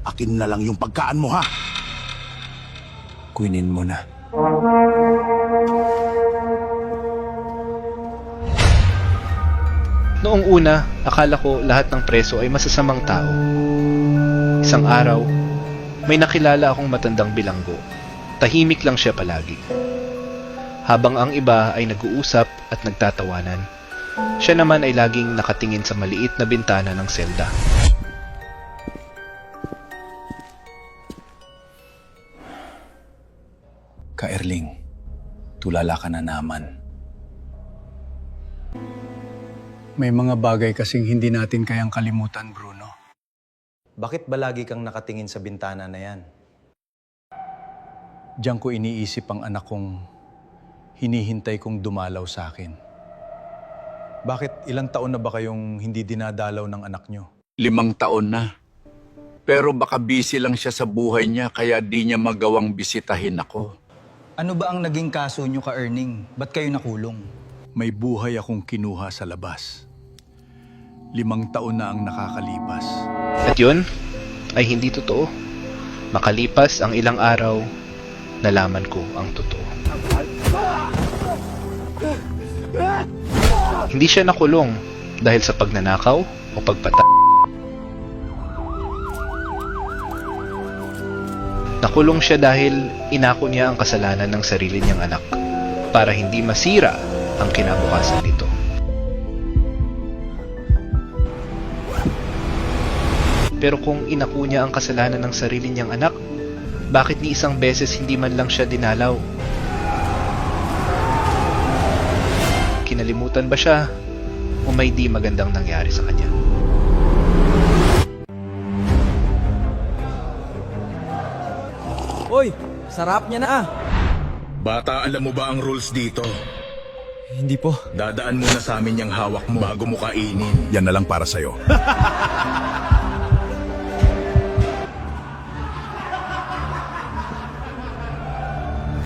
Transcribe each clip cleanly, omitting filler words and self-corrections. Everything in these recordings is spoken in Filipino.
Akin na lang yung pagkaan mo, ha? Kunin mo na. Noong una, akala ko lahat ng preso ay masasamang tao. Isang araw, may nakilala akong matandang bilanggo. Tahimik lang siya palagi. Habang ang iba ay nag-uusap at nagtatawanan, siya naman ay laging nakatingin sa maliit na bintana ng selda. Ka-Erling, tulala ka na naman. May mga bagay kasing hindi natin kayang kalimutan, Bruno. Bakit ba lagi kang nakatingin sa bintana na yan? Diyan ko iniisip ang anak kong hinihintay kong dumalaw sa akin. Bakit ilang taon na ba kayong hindi dinadalaw ng anak nyo? 5 taon na. Pero baka busy lang siya sa buhay niya kaya di niya magawang bisitahin ako. Ano ba ang naging kaso nyo ka-Erning? Ba't kayo nakulong? May buhay akong kinuha sa labas. 5 taon na ang nakakalipas. At yun ay hindi totoo. Makalipas ang ilang araw, nalaman ko ang totoo. Hindi siya nakulong dahil sa pagnanakaw o pagpatay. Nakulong siya dahil inako niya ang kasalanan ng sarili niyang anak para hindi masira ang kinabukasan nito. Pero kung inako niya ang kasalanan ng sarili niyang anak, bakit ni isang beses hindi man lang siya dinalaw? Kinalimutan ba siya o may di magandang nangyari sa kanya? Uy, sarap niya na ah. Bata, alam mo ba ang rules dito? Hindi po. Dadaan muna sa amin yung hawak mo bago mo kainin. Yan na lang para sa'yo.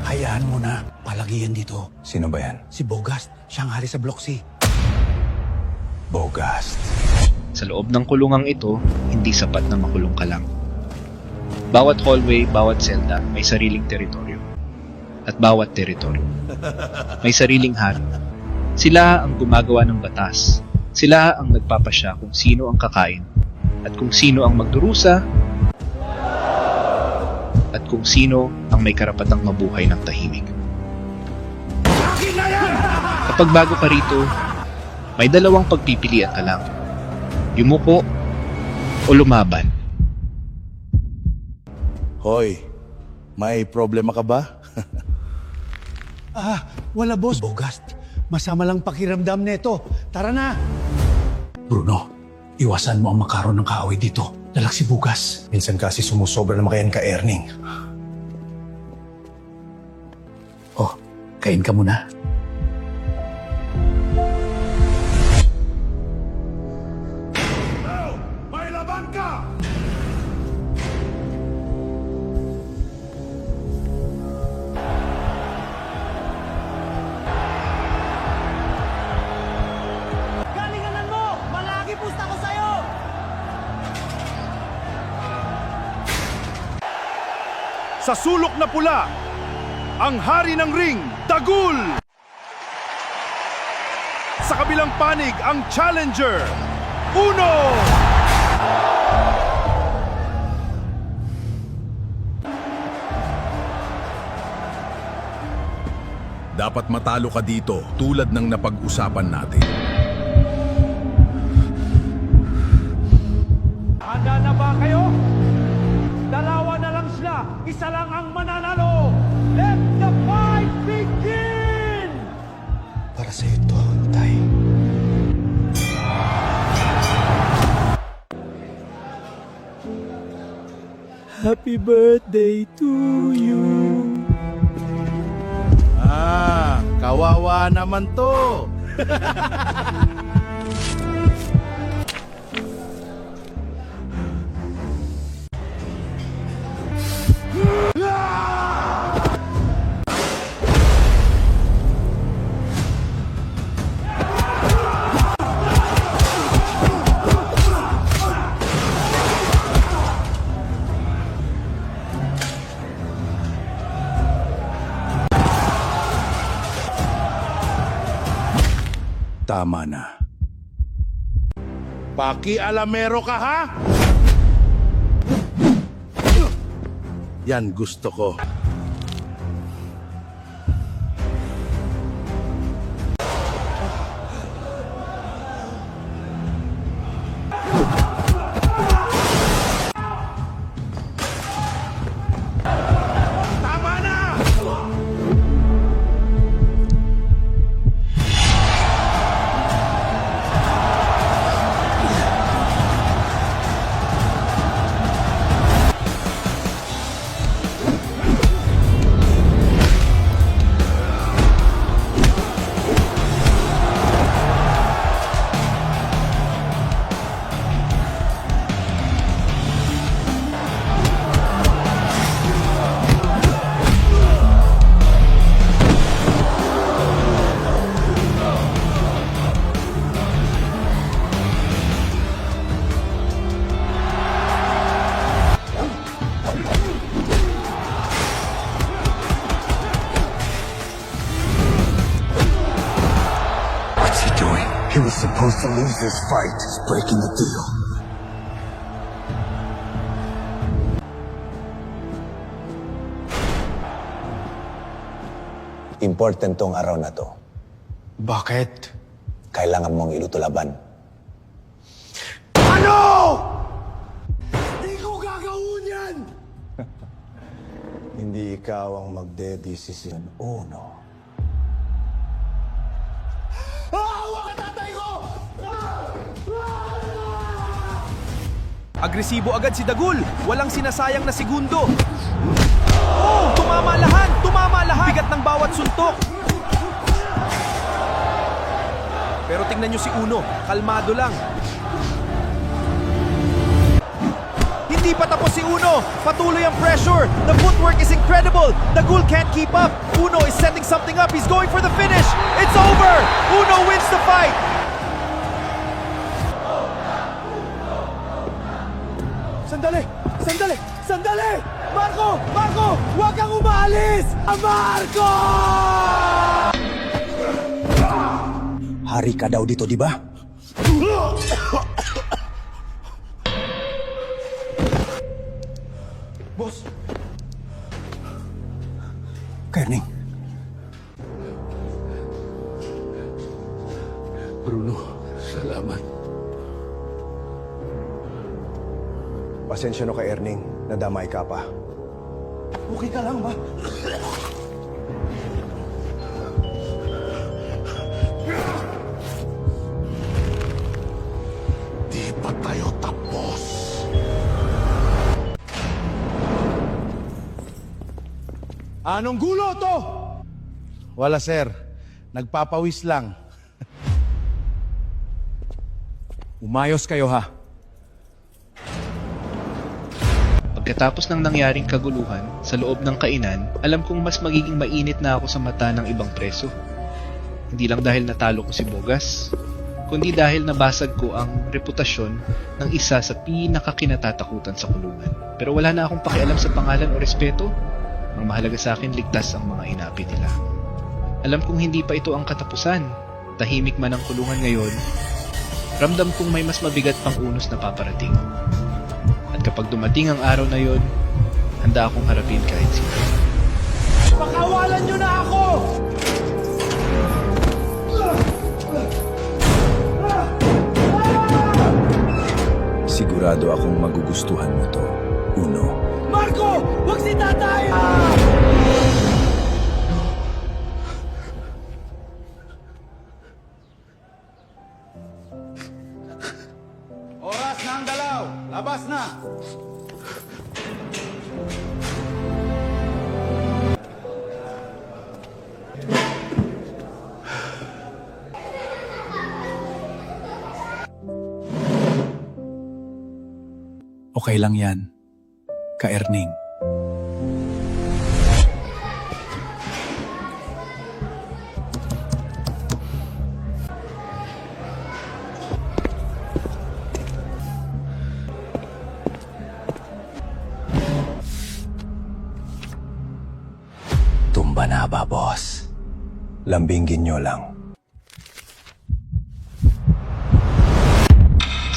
Hayaan mo na. Palagi yan dito. Sino ba yan? Si Bogast. Siyang hari sa Block C. Bogast. Sa loob ng kulungang ito, hindi sapat na makulong ka lang. Bawat hallway, bawat selda may sariling teritoryo. At bawat teritoryo may sariling hari. Sila ang gumagawa ng batas. Sila ang nagpapasya kung sino ang kakain at kung sino ang magdurusa at kung sino ang may karapatang mabuhay ng tahimik. Kapag bago ka rito, may dalawang pagpipilian ka lang. Yumuko o lumaban. Hoy, may problema ka ba? Wala boss. Bogast, masama lang pakiramdam nito. Tara na. Bruno, iwasan mo ang makaroon ng kaaway dito. Lalak si Bugas. Minsan kasi sumusobra na makayan ka-Erning. Oh, kain ka muna. May laban ka! Galinganan mo! Malagi pusta ko sa'yo! Sa sulok na pula, ang hari ng ring, Dagul! Sa kabilang panig, ang challenger, Uno! Dapat matalo ka dito tulad ng napag-usapan natin. Handa na ba kayo? Dalawa na lang sila, isa lang ang mananalo! Let the fight begin! Para sa'yo ito, Tay. Happy birthday to you. Kawawa naman to. Tama na. Paki-alamero ka, ha? Yan gusto ko. Tama na! What's he doing? He was supposed to lose this fight. He's breaking the deal. Important tong araw na to. Bakit? Kailangan mong ilutulaban. Ano? Hindi ko gagawin yan! Hindi ikaw ang magdedesisyon. Uno. Awa ka tatay ko! Agresibo agad si Dagul. Walang sinasayang na segundo. Oh, tumama lahat! Tumama lahat! Bigat ng bawat suntok. Pero tingnan nyo si Uno. Kalmado lang. Hindi pa tapos si Uno. Patuloy ang pressure. The footwork is incredible. Dagul can't keep up. Uno is setting something up. He's going for the finish. It's over. Uno wins the fight. Sandali! Sandali! Sandali! Marco! Marco! Huwag kang umaalis! Marco! Hari ka daw dito, di ba? Boss! Kerning. Bruno, salamat. Pasensya no ka, Erning. Nadamay ka pa. Okay ka lang ba? Di pa tayo tapos. Anong gulo to? Wala, sir. Nagpapawis lang. Umayos kayo, ha? Pagkatapos ng nangyaring kaguluhan sa loob ng kainan, alam kong mas magiging mainit na ako sa mata ng ibang preso. Hindi lang dahil natalo ko si Bogas, kundi dahil nabasag ko ang reputasyon ng isa sa pinakakinatatakutan sa kulungan. Pero wala na akong pakialam sa pangalan o respeto. Ang mahalaga sa akin, ligtas ang mga inapi nila. Alam kong hindi pa ito ang katapusan. Tahimik man ang kulungan ngayon, ramdam kong may mas mabigat pang unos na paparating. At kapag dumating ang araw na yon, handa akong harapin kahit sino. Pakawalan nyo na ako! Sigurado akong magugustuhan mo to. Uno. Marco! Huwag si tatay! Oras na ang dalaw! Labas na! Okay lang yan, ka-Erning. Tumba na ba, boss? Lambingin nyo lang.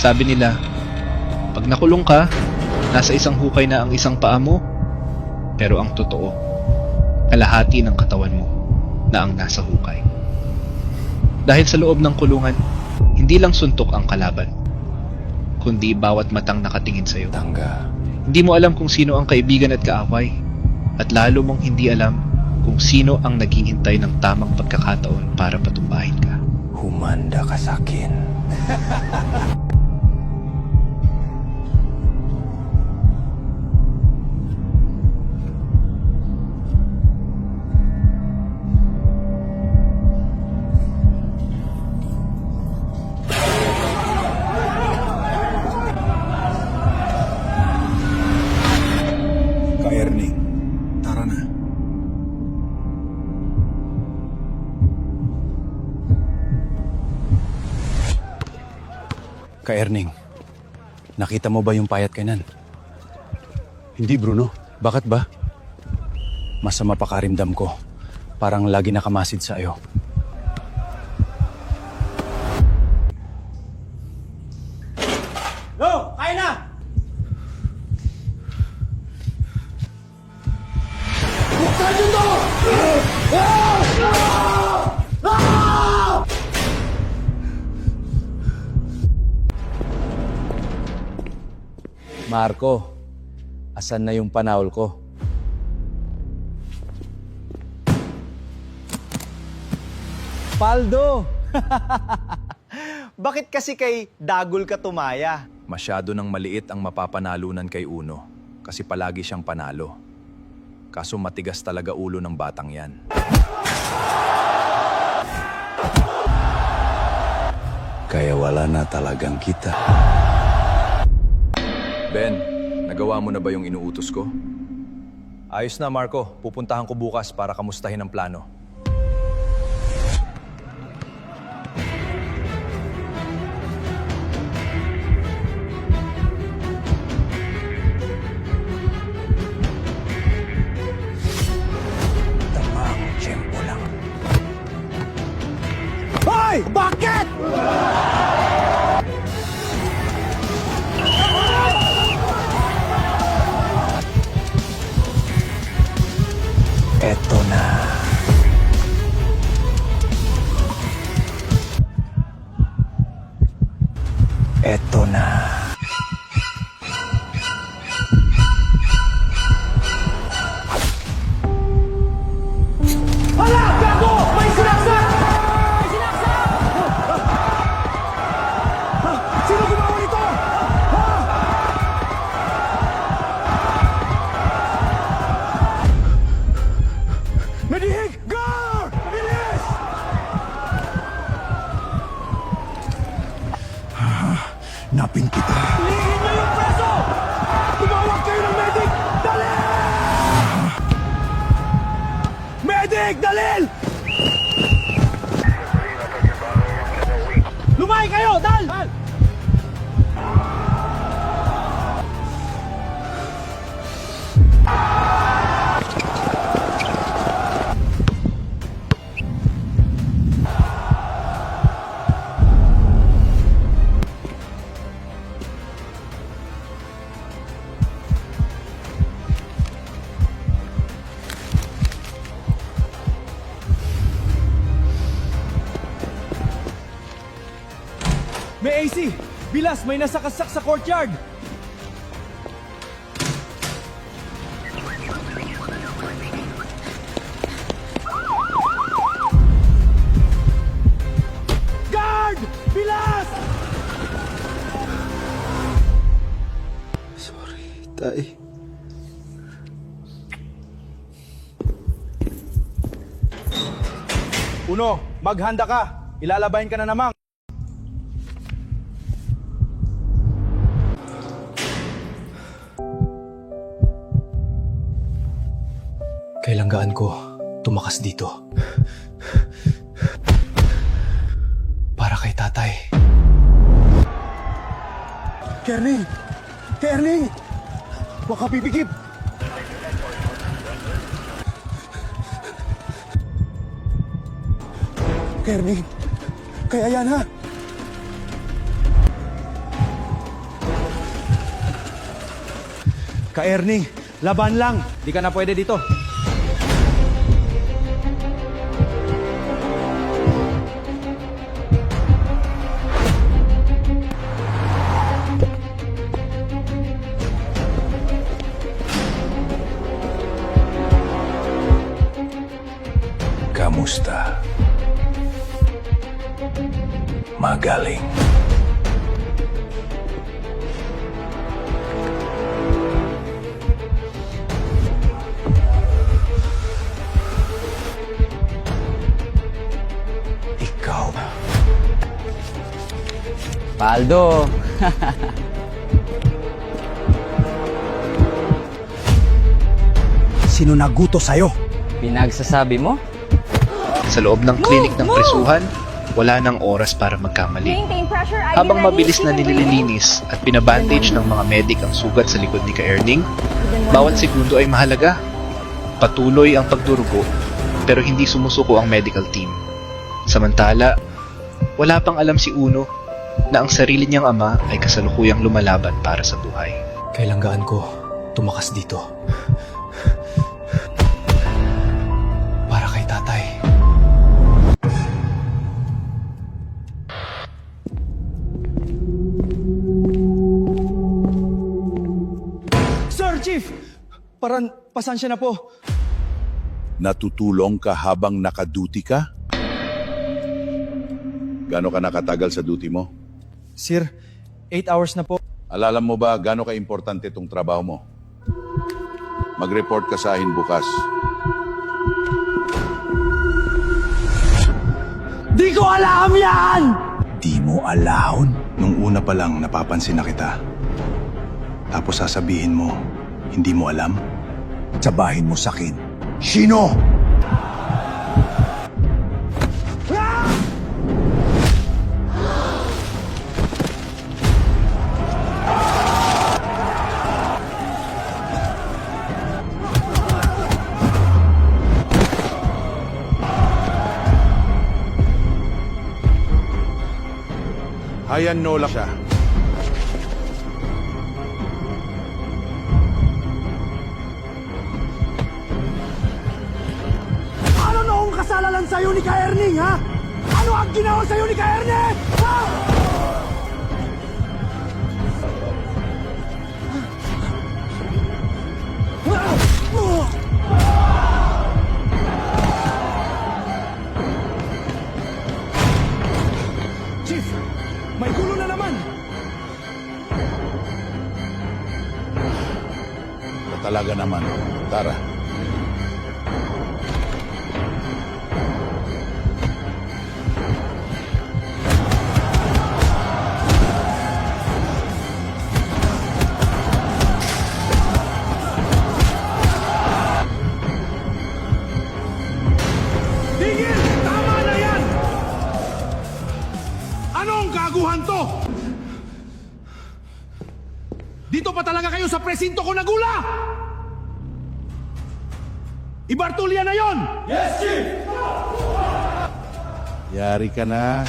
Sabi nila, pag nakulong ka, nasa isang hukay na ang isang paa mo. Pero ang totoo, kalahati ng katawan mo na ang nasa hukay. Dahil sa loob ng kulungan, hindi lang suntok ang kalaban, kundi bawat matang nakatingin sa'yo. Tangga. Hindi mo alam kung sino ang kaibigan at kaaway, at lalo mong hindi alam kung sino ang naghihintay ng tamang pagkakataon para patumbahin ka. Humanda ka sa akin. Ka-Erning, tara na. Ka-Erning, nakita mo ba yung payat kanan? Hindi, Bruno. Bakit ba? Masama pa karimdam ko. Parang lagi nakamasid sa iyo. Go! Kaya na! Marco, asan na yung panahol ko? Paldo! Bakit kasi kay Dagul ka tumaya? Masyado nang maliit ang mapapanalunan kay Uno kasi palagi siyang panalo. Kaso matigas talaga ulo ng batang yan. Kaya wala na talagang kita. Ben, nagawa mo na ba yung inuutos ko? Ayos na, Marco. Pupuntahan ko bukas para kamustahin ang plano. Tamang tiyempo lang. Hoy! Bakit? Eto na. Eto na. Hala! Gago! May sinaksak! May sinaksak! Sino gumawa nito? Nadihig! Gar! Bilis! Napin kita. Lihin niyo yung preso! Tumawag kayo ng medic! Dali! Medic! Dalil! Lumay kayo! Dal! May AC! Bilas! May nasakasak sa courtyard! Guard! Bilas! Tay. Uno, maghanda ka. Ilalabahin ka na naman. Kailangaan ko tumakas dito. Para kay tatay. Kerning! Kerning! Huwag ka pipikip! Kerning! Kaya yan ha! Ka-Erning, laban lang. Di ka na pwede dito. Kamusta? Magaling. Ikaw. Paldo! Sino naguto sa'yo? Pinagsasabi mo? Sa loob ng klinik ng presuhan, wala nang oras para magkamali. Habang mabilis na nililinis at binabandage ng mga medic ang sugat sa likod ni Ka-Erning, bawat segundo ay mahalaga. Patuloy ang pagdurugo, pero hindi sumusuko ang medical team. Samantala, wala pang alam si Uno na ang sarili niyang ama ay kasalukuyang lumalaban para sa buhay. Kailangan ko tumakas dito. Para kay tatay. Sir, Chief! Parang pasensya na po. Natutulong ka habang nakaduty ka? Gaano ka nakatagal sa duty mo? Sir, 8 hours na po. Alala mo ba gaano ka importante itong trabaho mo? Mag-report ka sa akin bukas. Di ko alam yan! Di mo alahon. Nung una pa lang napapansin na kita. Tapos sasabihin mo, hindi mo alam? Sabahin mo sa akin. Sino? Hayan no lang siya. Ano noong kasalanan sa'yo ni Ka-Erning, ha? Ano ang ginawa sa'yo ni Ka-Erning? Ha? Chief, may gulo na naman. Talaga naman. Tara. Tigil! Tama na yan! Anong gaguhan to? Dito pa talaga kayo sa presinto ko nagula! Ibartulya na yon! Yari ka na.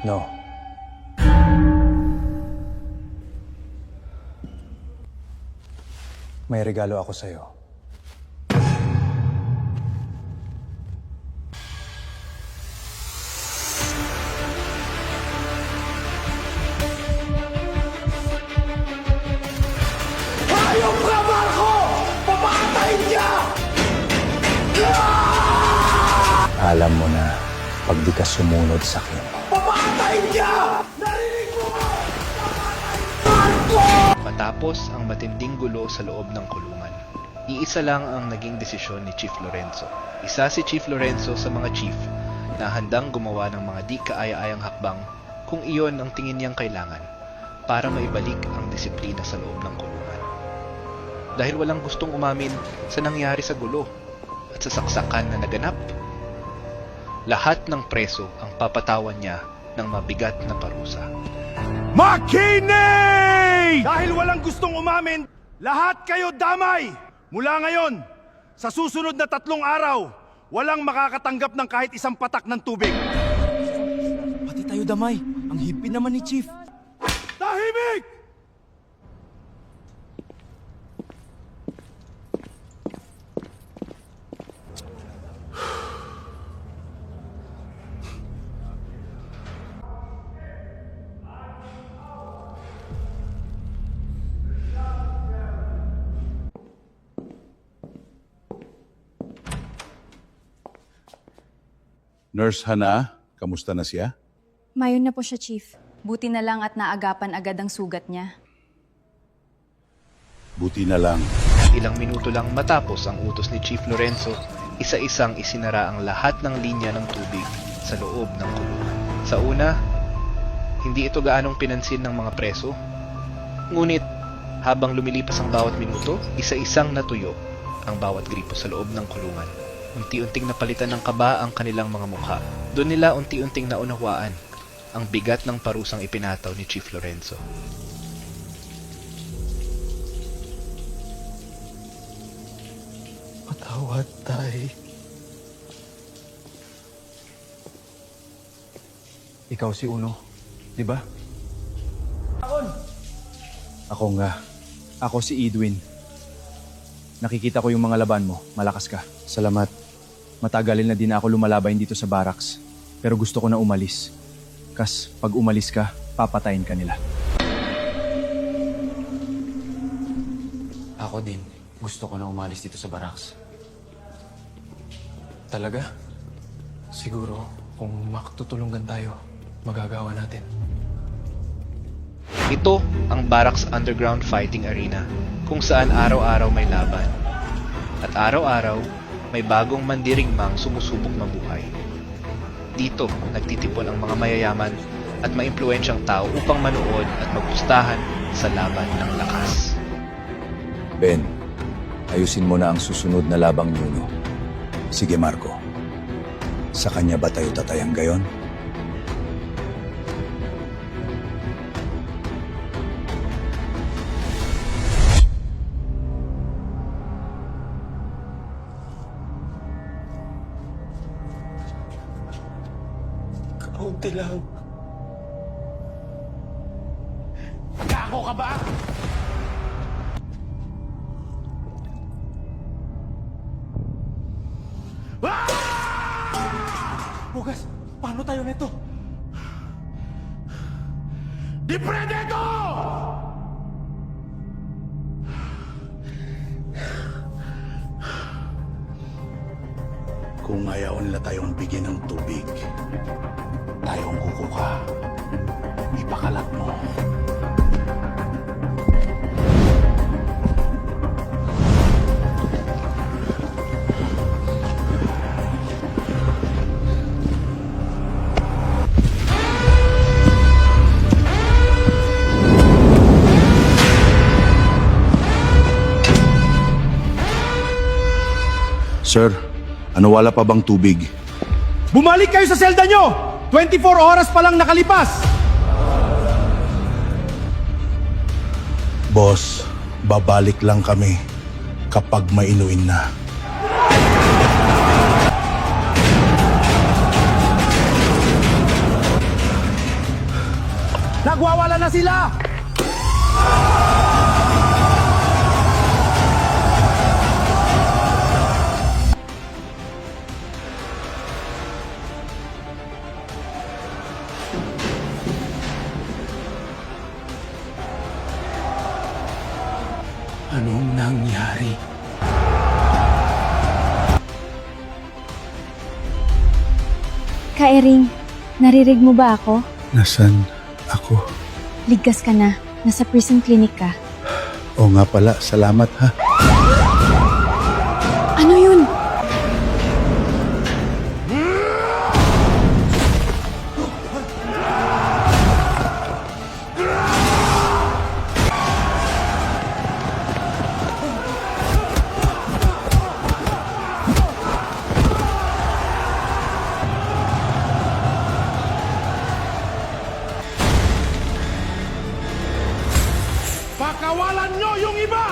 No. May regalo ako sa'yo. Hayop ka, Marco! Papatayin niya! Alam mo na, pag di ka sumunod sa akin. Papatayin niya! Narinig mo ba? Matapos ang matinding gulo sa loob ng kulungan, iisa lang ang naging desisyon ni Chief Lorenzo. Isa si Chief Lorenzo sa mga chief na handang gumawa ng mga di kaaya-ayang hakbang kung iyon ang tingin niyang kailangan para maibalik ang disiplina sa loob ng kulungan. Dahil walang gustong umamin sa nangyari sa gulo at sa saksakan na naganap, lahat ng preso ang papatawan niya ng mabigat na parusa. Makinig! Dahil walang gustong umamin, lahat kayo damay! Mula ngayon, sa susunod na 3 araw, walang makakatanggap ng kahit isang patak ng tubig. Pati tayo damay. Ang hipin naman ni Chief. Dahil Nurse Hana, kamusta na siya? Mayon na po siya, Chief. Buti na lang at naagapan agad ang sugat niya. Buti na lang. Ilang minuto lang matapos ang utos ni Chief Lorenzo, isa-isang isinara ang lahat ng linya ng tubig sa loob ng kulungan. Sa una, hindi ito gaanong pinansin ng mga preso. Ngunit, habang lumilipas ang bawat minuto, isa-isang natuyo ang bawat gripo sa loob ng kulungan. Unti-unting napalitan ng kaba ang kanilang mga mukha. Doon nila unti-unting naunawaan ang bigat ng parusang ipinataw ni Chief Lorenzo. Patawad, Tay. Ikaw si Uno, di ba? Ako nga. Ako si Edwin. Nakikita ko yung mga laban mo. Malakas ka. Salamat. Matagalin na din ako lumalaban dito sa barracks. Pero gusto ko na umalis. Kas pag umalis ka, papatayin ka nila. Ako din. Gusto ko na umalis dito sa barracks. Talaga? Siguro, kung makatutulungan tayo, magagawa natin. Ito ang Barracks Underground Fighting Arena, kung saan araw-araw may laban. At araw-araw, may bagong mandirigmang sumusubok mabuhay. Dito, nagtitipon ang mga mayayaman at maimpluwensyang tao upang manood at magpustahan sa laban ng lakas. Ben, ayusin mo na ang susunod na labang Uno. Sige, Marco. Sa kanya ba tayo tatayang gayon? Kaunti lang. Gago ka ba? Bukas, paano tayo nito? Di pwede ko! Kung ayaw nila tayong bigyan ng tubig, tayong kukuha. Ipakalat mo. Sir, ano wala pa bang tubig? Bumalik kayo sa selda nyo! 24 oras pa lang nakalipas! Boss, babalik lang kami kapag mainuin na. Nagwawala na sila! Anong nangyari? Kaering, naririg mo ba ako? Nasaan ako? Ligtas ka na. Nasa prison clinic ka. Oo nga pala, salamat ha. Ano yun? Pakawalan nyo yung iba!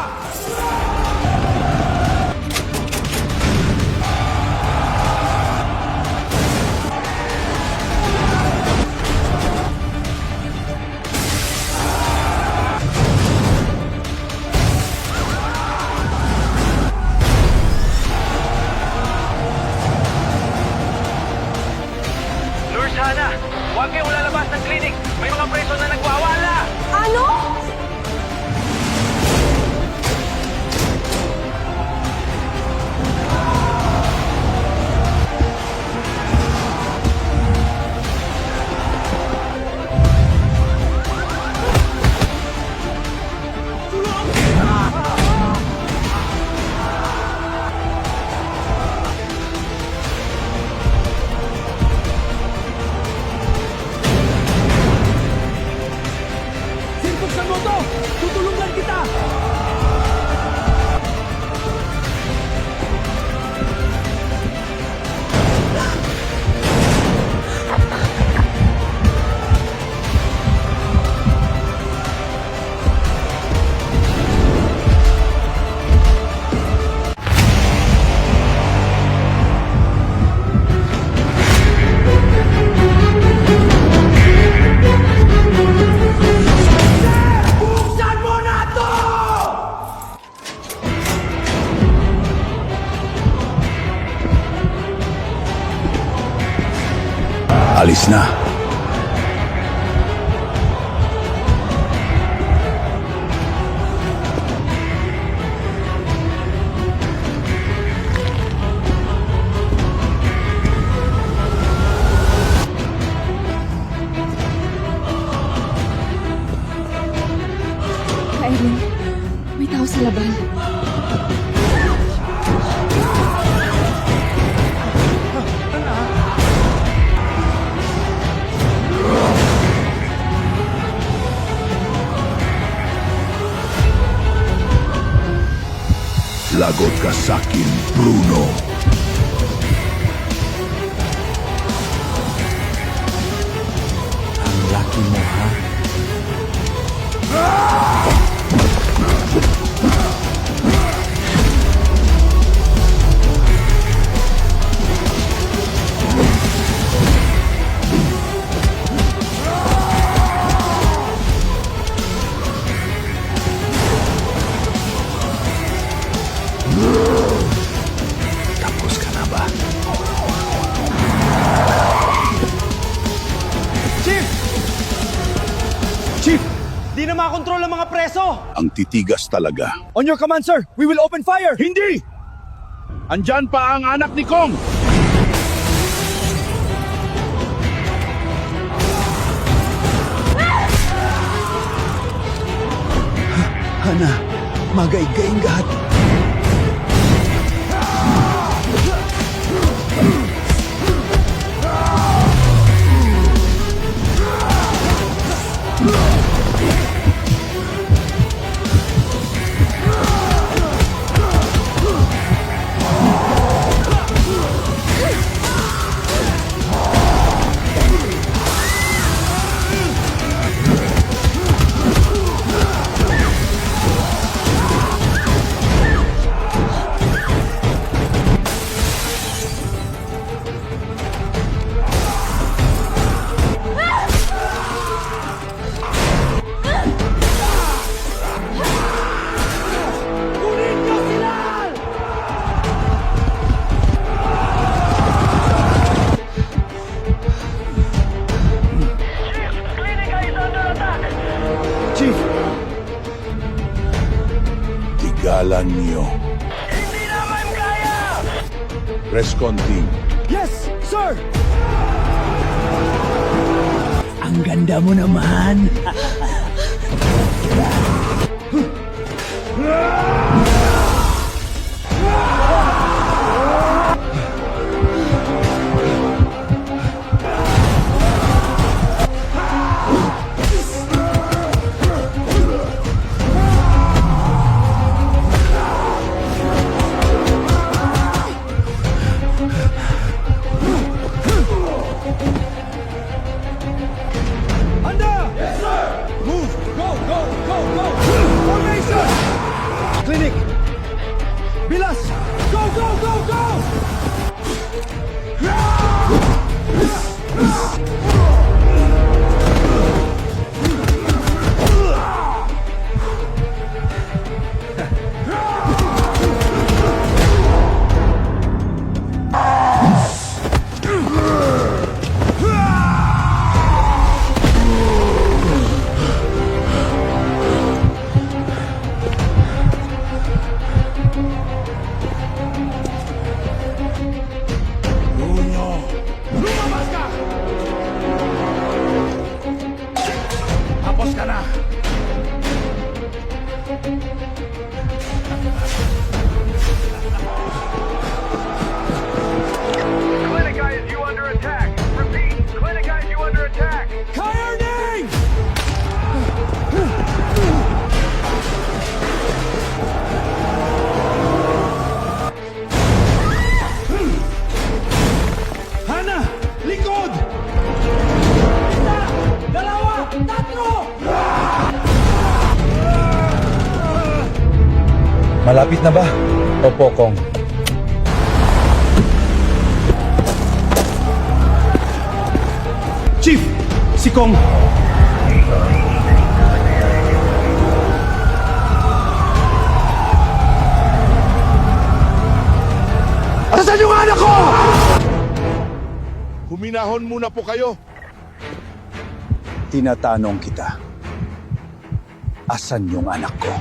Nurse Hana, huwag kayong lalabas ng clinic. May mga preso na nagwawala. Ano? Alis na. Kaerin, may tao sa laban. Lagot ka sakin, Bruno. Ang laki mo, ha? Tapos ka na ba? Chief! Chief! Di na makontrol ang mga preso! Ang titigas talaga. On your command, sir! We will open fire! Hindi! Andyan pa ang anak ni Kong! Hana, magaig-gaing gahat. Chief! Tigalan niyo. Hindi naman kaya! Rescon team. Yes, sir! Ang ganda mo naman. Handa! Yes, sir! Move! Go, go, go, go! Formation! Clinic! Bilas! Go, go, go, go! Lumabas ka! Tapos ka na! Clinic has you under attack. Repeat, Clinic has you under attack. Kaerning! Hana! Likod! Isa! Dalawa! Tatlo! Malapit na ba? Opo, Kong. Chief! Si Kong! Asan yung anak ko? Huminahon muna po kayo. Tinatanong kita, asan yung anak ko?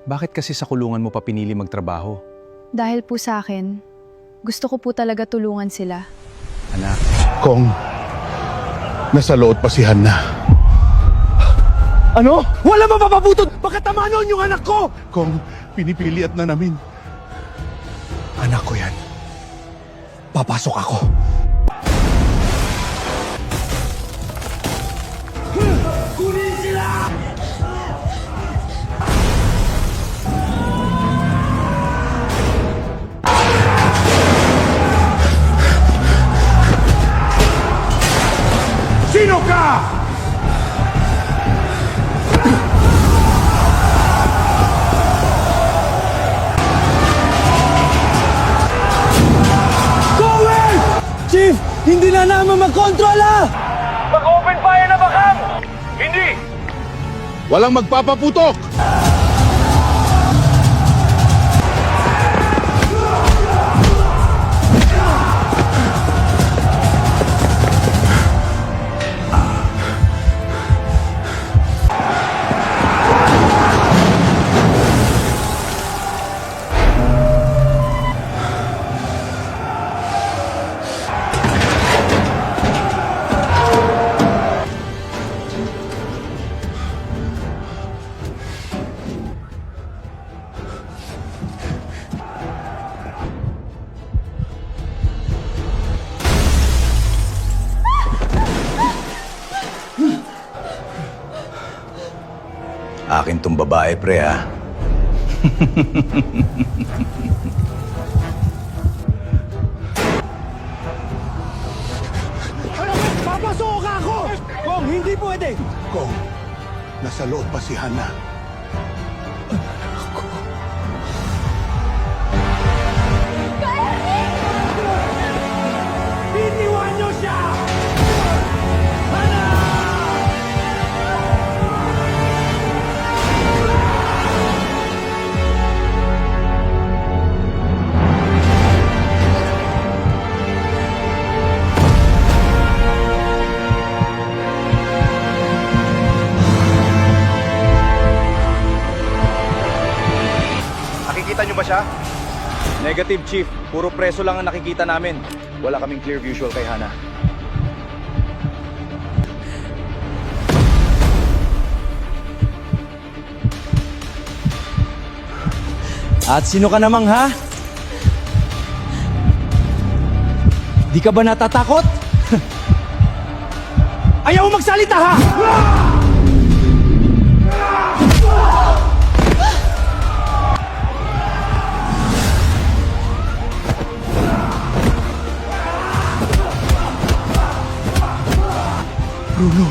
Bakit kasi sa kulungan mo pa pinili magtrabaho? Dahil po sa akin, gusto ko po talaga tulungan sila. Anak, Kong, nasa loob pa si Hannah. Ano? Wala mapapabutod! Baka tamanon yung anak ko! Kong, pinipili at na namin. Anak ko yan. Papasok ako. Kunin sila! Sino ka? Cowell! Chief, hindi na naman magkontrola! Mag-open fire na ba, Kang? Hindi! Walang magpapaputok! Akin tong babae, pre, ha? Papasok ako! Kong, hindi pwede! Kong, nasa loob pa si Hannah. Iniwan niyo siya! Nakikita niyo ba siya? negative, Chief. Puro preso lang ang nakikita namin. Wala kaming clear visual kay Hannah. At sino ka namang ha? Di ka ba natatakot? Ayaw mo magsalita ha! Bruno,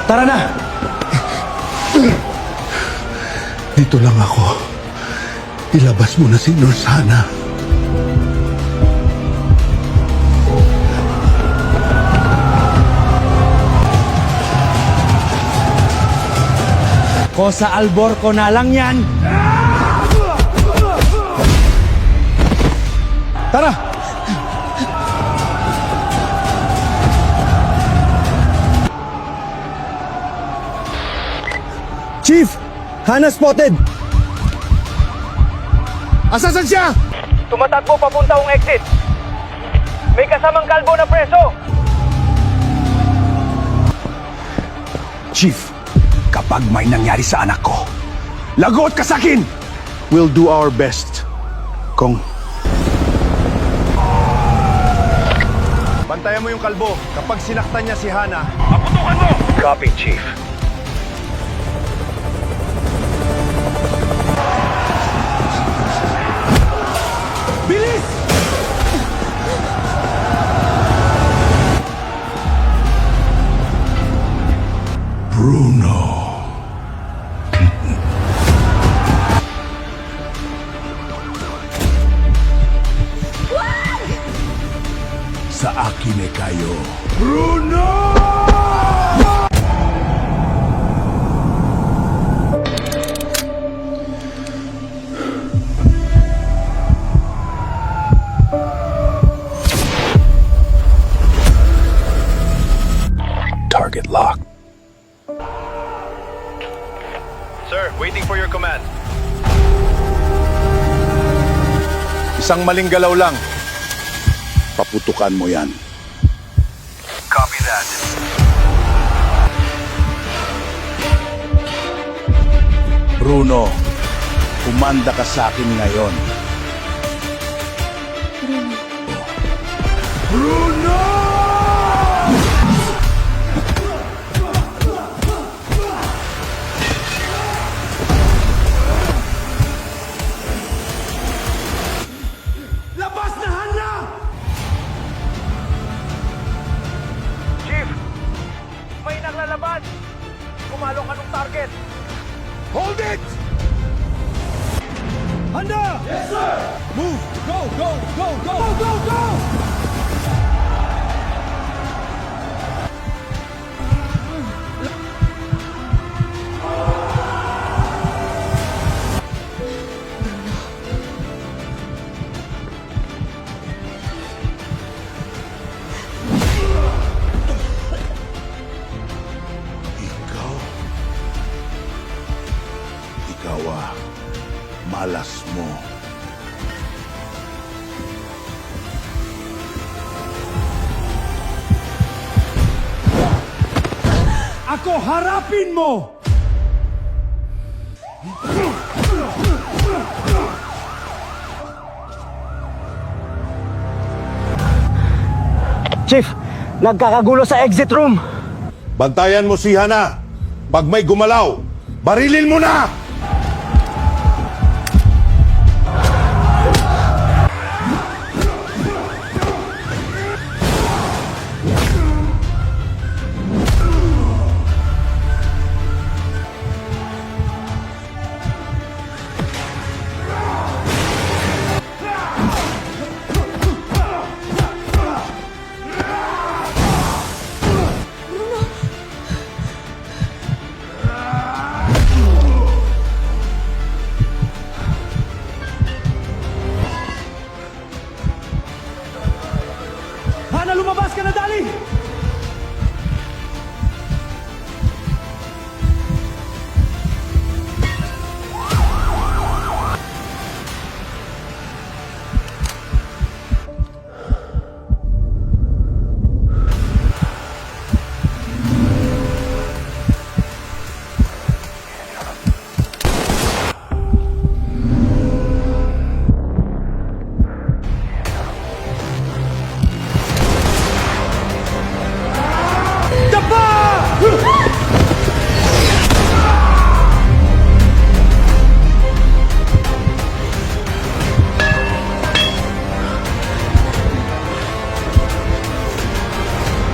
Tara na! dito lang ako. Ilabas mo na si Nurse Hannah. Kosa albor ko na lang yan! Tara! Chief! Hannah spotted! Asasan siya? Tumatakbo papunta ang exit. May kasamang kalbo na preso. Chief, kapag may nangyari sa anak ko, lagot ka sa akin! We'll do our best, Kong. Bantayan mo yung kalbo. Kapag sinaktan niya si Hannah, Paputukan mo! Copy, Chief. Bilis! Bruno. Sa akin eh kayo. Bruno! Target lock. Sir, waiting for your command. Isang maling galaw lang. Paputukan mo yan. Copy that. Bruno, kumanda ka sa akin ngayon. Bruno! Labas na, Hana! Chief, may naglalabas. Kumalo ka ng target. Hold it! Handa! Yes, sir! Move! Go, go, go, go! Go, go, go! Ikaw malas mo. Ako harapin mo! Chief, nagkakagulo sa exit room. Bantayan mo si Hana. Pag may gumalaw, barilin mo na! Hana, lumabas ka na, dali!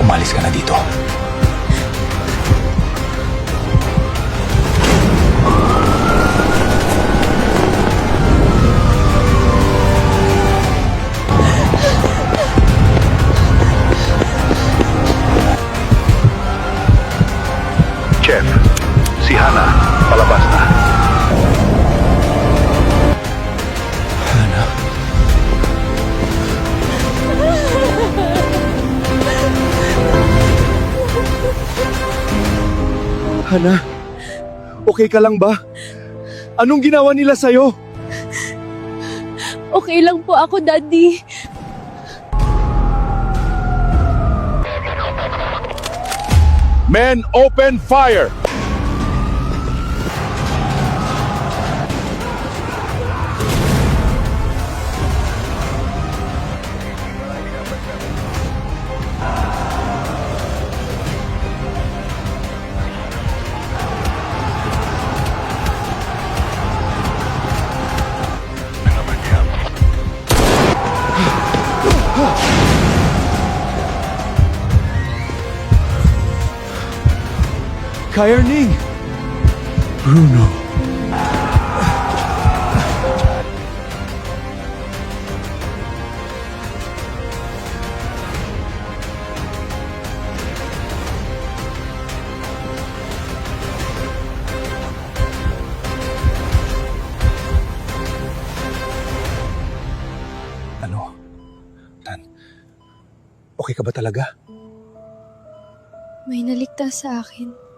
Umalis ka na dito. Chef, si Hana, palabas na. Hana, okay ka lang ba? Anong ginawa nila sa'yo? Okay lang po ako, Daddy. Men, open fire! Kaerning! Bruno. Ano? Tan, okay ka ba talaga? May naligtas sa akin.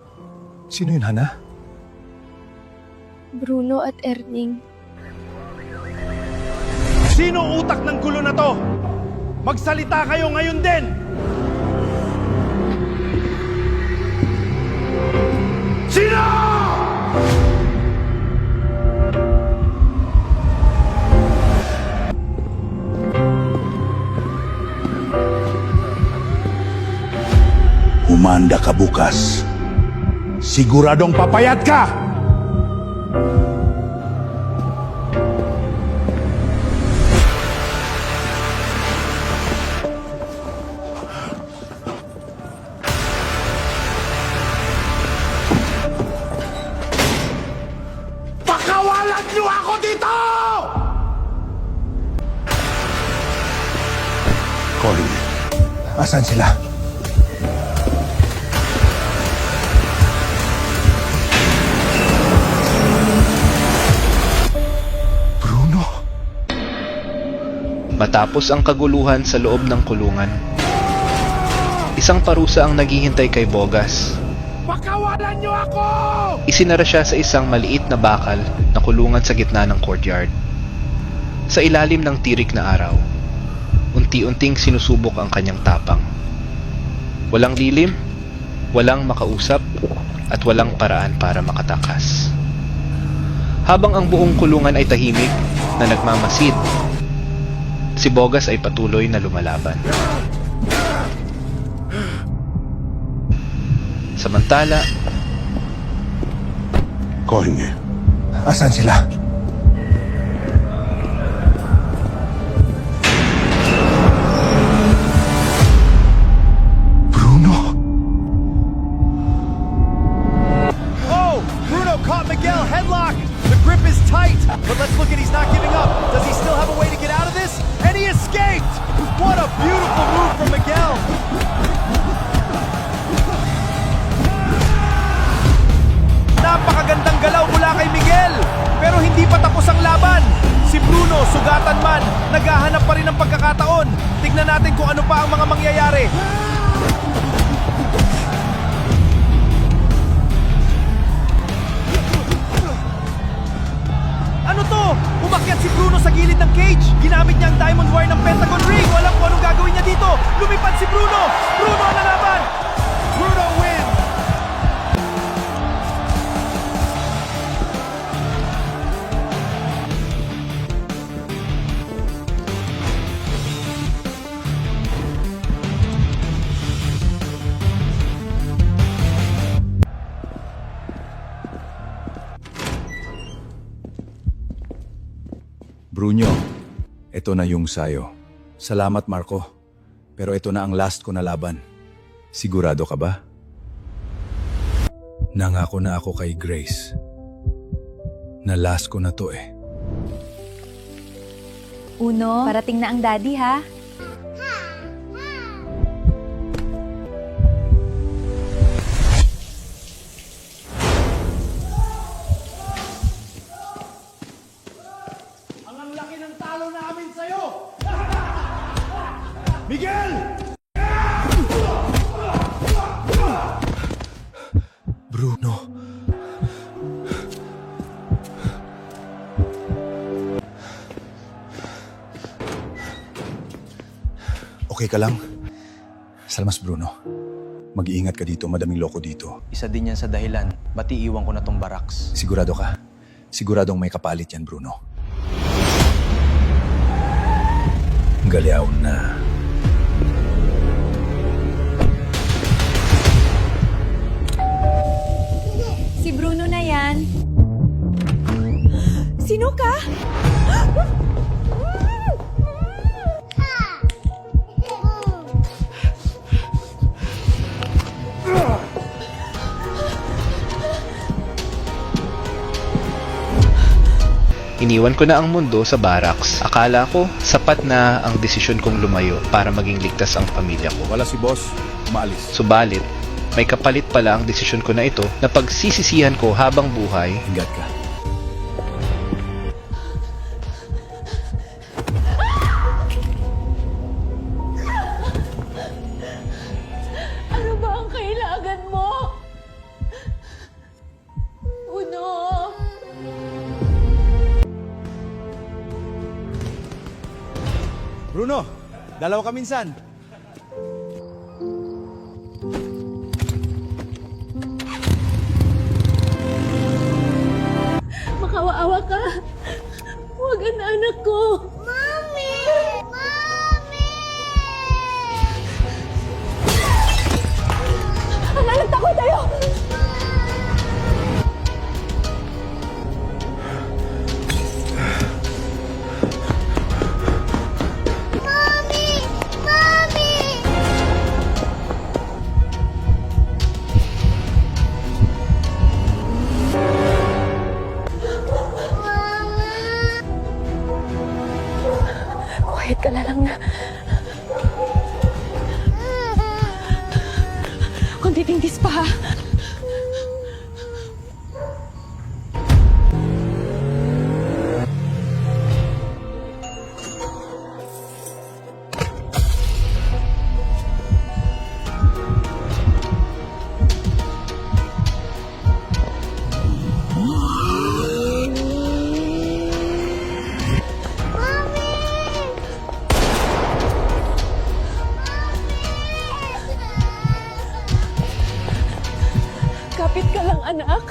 Sino yun, Hana? Bruno at Erning. Sino ang utak ng gulo na to? Magsalita kayo ngayon din! Sino? Humanda ka bukas. Siguradong papayat ka! Pakawalan niyo ako dito! Colin, asan sila? Matapos ang kaguluhan sa loob ng kulungan, isang parusa ang naghihintay kay Bogas. Pakawalan niyo ako! Isinara siya sa isang maliit na bakal na kulungan sa gitna ng courtyard. Sa ilalim ng tirik na araw, unti-unting sinusubok ang kanyang tapang. Walang lilim, walang makausap, at walang paraan para makatakas. Habang ang buong kulungan ay tahimik na nagmamasid, si Bogas ay patuloy na lumalaban. Samantala, Colin, asan sila? Oh! Bruno caught Miguel headlock! The grip is tight, but let's look at he's not giving up. Does he still have a way to get out of this? And he escaped! What a beautiful move from Miguel! Napakagandang galaw mula kay Miguel! Pero hindi pa tapos ang laban! Si Bruno, sugatan man, naghahanap pa rin ng pagkakataon. Tignan natin kung ano pa ang mga mangyayari. Ano to? Umakyat si Bruno sa gilid ng cage. Ginamit niya ang diamond wire ng Pentagon ring. Walang kung anong gagawin niya dito. Lumipad si Bruno. Bruno ang nalaban. Bruno wins. Bruno, ito na yung sayo. Salamat, Marco. Pero ito na ang last ko na laban. Sigurado ka ba? Nangako na ako kay Grace. Na last ko na to eh. Uno, parating na ang daddy ha. Ang laki ng talo namin sa'yo! Miguel! Bruno. Okay ka lang? Salamat, Bruno. Mag-iingat ka dito, madaming loko dito. Isa din yan sa dahilan, ba't iiwan ko na tong barracks? Sigurado ka? Siguradong may kapalit yan, Bruno. Galiaw na. Si Bruno na yan. Sino ka? Iniwan ko na ang mundo sa barracks. Akala ko, sapat na ang desisyon kong lumayo para maging ligtas ang pamilya ko. Wala si boss, maalis. Subalit, may kapalit pala ang desisyon ko na ito na pagsisisihan ko habang buhay. Ingat ka. Ano ba ang kailangan mo? Uno! Bruno, dalaw ka minsan. Makawaawa ka! Huwag ang anak ko! Mami! Mami! Anak, takot tayo! Mami! Mami! Quiet ka na lang na. Kunti tingtis pa ha. Kapit ka lang, anak.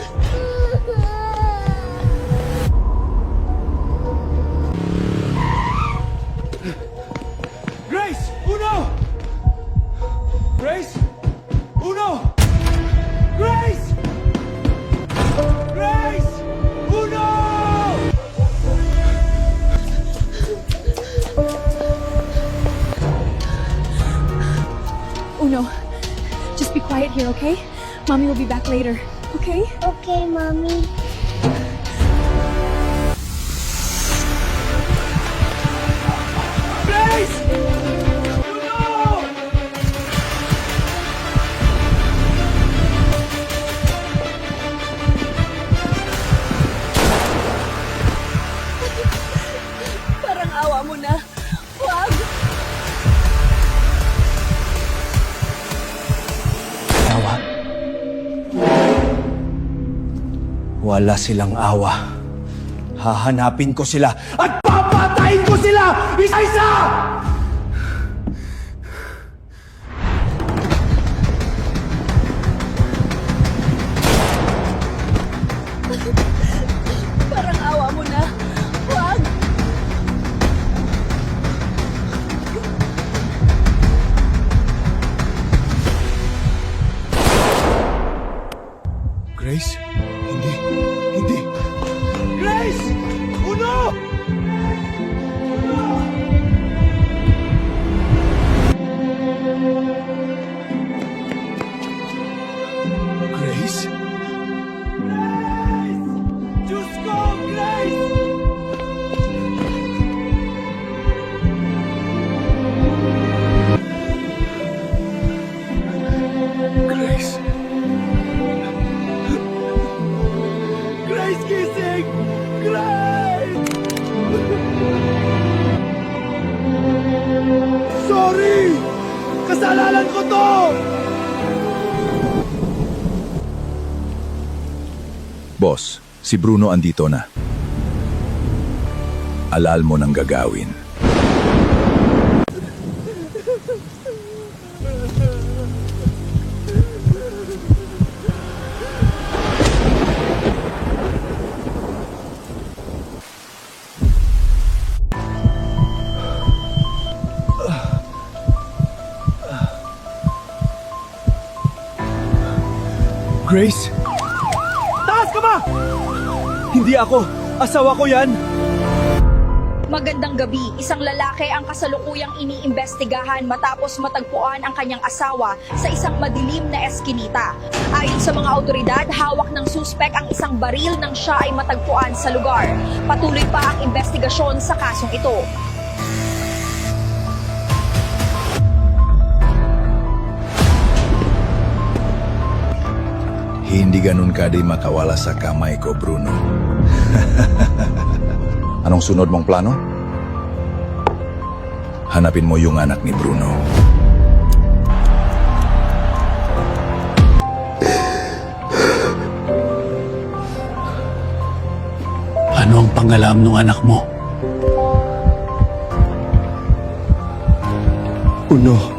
Grace! Uno! Grace! Uno! Grace! Grace! Uno! Uno, just be quiet here, okay? Mommy will be back later, okay? Okay, Mommy. Grace! Uno! Parang awa mo na. Huwag! Awa. Wala silang awa. Hahanapin ko sila at Papatayin ko sila! Isa-isa! Parang awa mo na. Huwag! Grace? Hindi. Hindi. Grace! Uno! Grace? Diyos ko! Grace! Grace? Grace gising! Grace! Sorry! Kasalanan ko to! Boss, si Bruno andito na. Alal mo nang gagawin. Grace? Taas ka ba? Hindi ako. Asawa ko yan. Magandang gabi, isang lalaki ang kasalukuyang iniimbestigahan matapos matagpuan ang kanyang asawa sa isang madilim na eskinita. Ayon sa mga otoridad, hawak ng suspek ang isang baril nang siya ay matagpuan sa lugar. Patuloy pa ang investigasyon sa kasong ito. Hindi ganun ka di makawala sa kamay ko, Bruno. Anong sunod mong plano? Hanapin mo yung anak ni Bruno. Ano ang pangalan ng anak mo? Uno.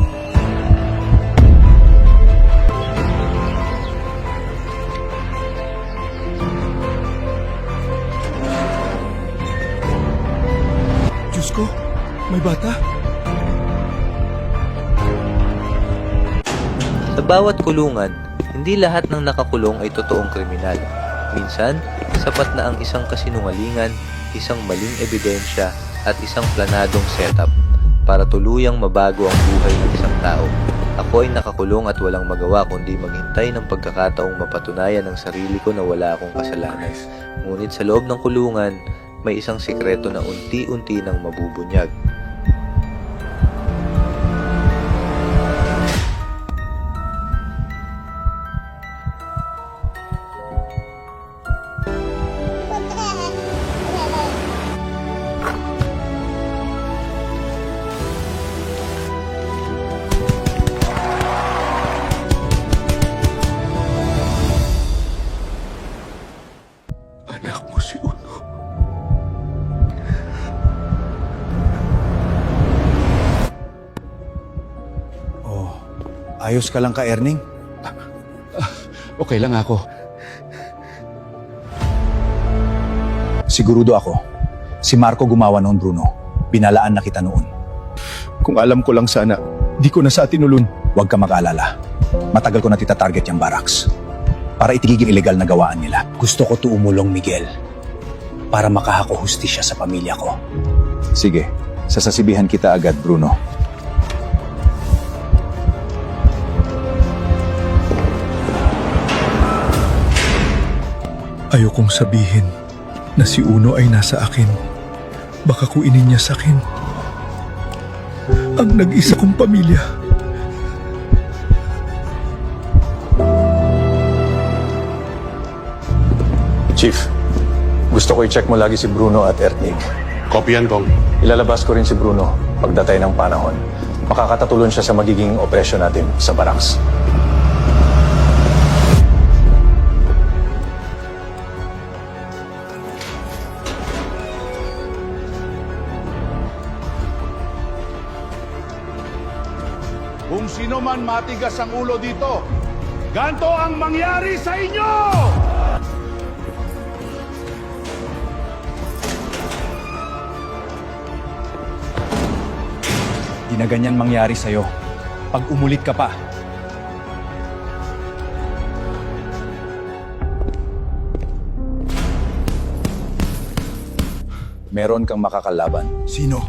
Diyos ko, may bata? Sa bawat kulungan, hindi lahat ng nakakulong ay totoong kriminal. Minsan, sapat na ang isang kasinungalingan, isang maling ebidensya at isang planadong setup para tuluyang mabago ang buhay ng isang tao. Ako ay nakakulong at walang magawa kundi maghintay ng pagkakataong mapatunayan ng sarili ko na wala akong kasalanan. Ngunit sa loob ng kulungan, may isang sikreto na unti-unti nang mabubunyag. Anak mo si Uno. Ayos ka lang ka, Erning? Okay lang ako. Sigurudo ako. Si Marco gumawa noon, Bruno. Binalaan na kita noon. Kung alam ko lang sana, di ko na sa tinulun. Huwag ka mag-alala. Matagal ko na tita-target yung barracks. Para itigigil illegal na gawaan nila. Gusto ko tuumulong, Miguel. Para makahako-hustisya sa pamilya ko. Sige, sasasibihan kita agad, Bruno. Ayokong sabihin na si Uno ay nasa akin. Baka kuinin niya sa akin ang nag-isa kong pamilya. Chief, gusto ko i-check mo lagi si Bruno at Ertnig. Copy yan, Kong. Ilalabas ko rin si Bruno pagdatay ng panahon. Makakatulong siya sa magiging operasyon natin sa barracks. Kung sino man matigas ang ulo dito, ganto ang mangyari sa inyo! Di na ganyan mangyari sa'yo. Pag umulit ka pa. Meron kang makakalaban. Sino?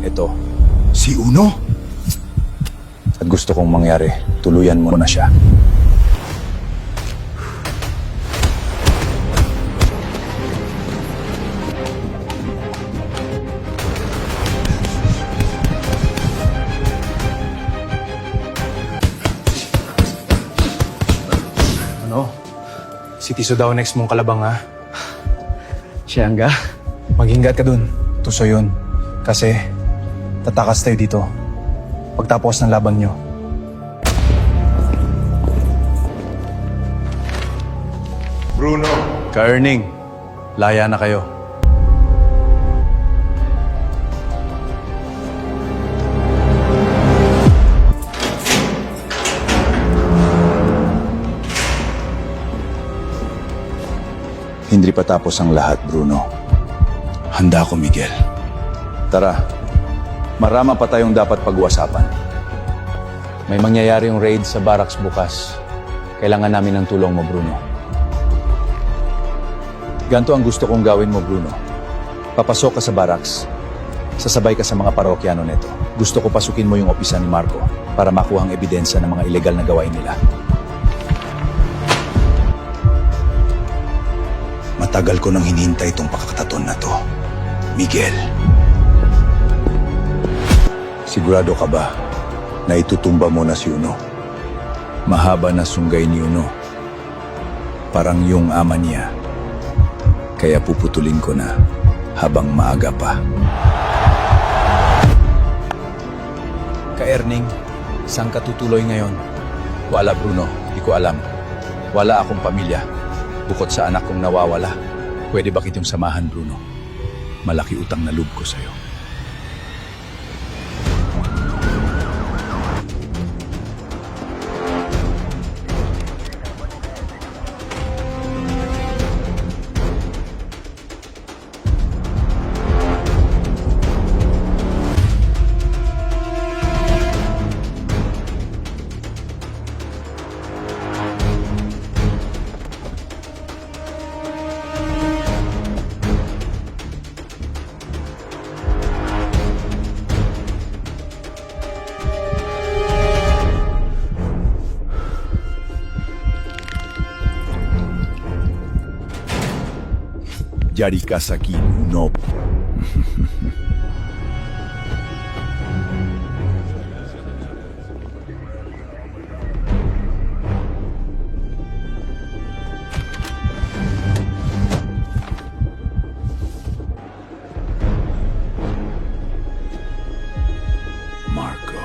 Ito. Si Uno? At gusto kong mangyari, tuluyan mo na siya. Ano? Si Tiso daw next mong kalabang, ha? Siyangga? Mag-ingat ka dun. Tuso yun. Kasi, tatakas tayo dito. Pagtapos ng laban nyo. Bruno! Ka-Erning, laya na kayo. Hindi pa tapos ang lahat, Bruno. Handa ako, Miguel. Tara, marama pa tayong dapat pag-usapan. May mangyayari yung raid sa barracks bukas. Kailangan namin ng tulong mo, Bruno. Ganto ang gusto kong gawin mo, Bruno. Papasok ka sa barracks. Sasabay ka sa mga parokyano neto. Gusto ko pasukin mo yung opisa ni Marco para makuha ang ebidensya ng mga ilegal na gawain nila. Matagal ko nang hinihintay itong pakakataton na to. Miguel. Sigurado ka ba na itutumba mo na si Uno? Mahaba na sunggay ni Uno. Parang yung ama niya. Kaya puputulin ko na habang maaga pa. Ka-Erning, saan ka tutuloy ngayon? Wala, Bruno. Di ko alam. Wala akong pamilya. Bukod sa anak kong nawawala. Pwede ba kitong samahan, Bruno? Malaki utang na loob ko sa'yo. Yari ka sa akin, Uno. Marco.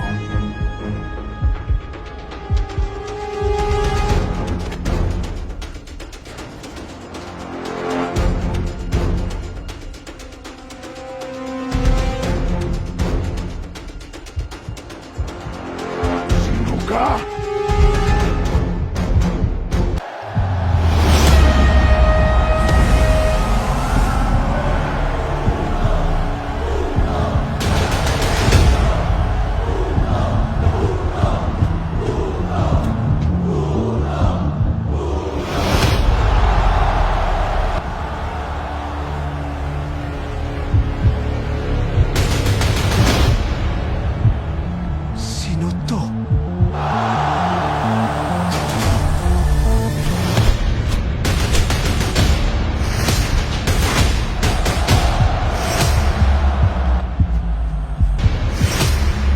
Sino to?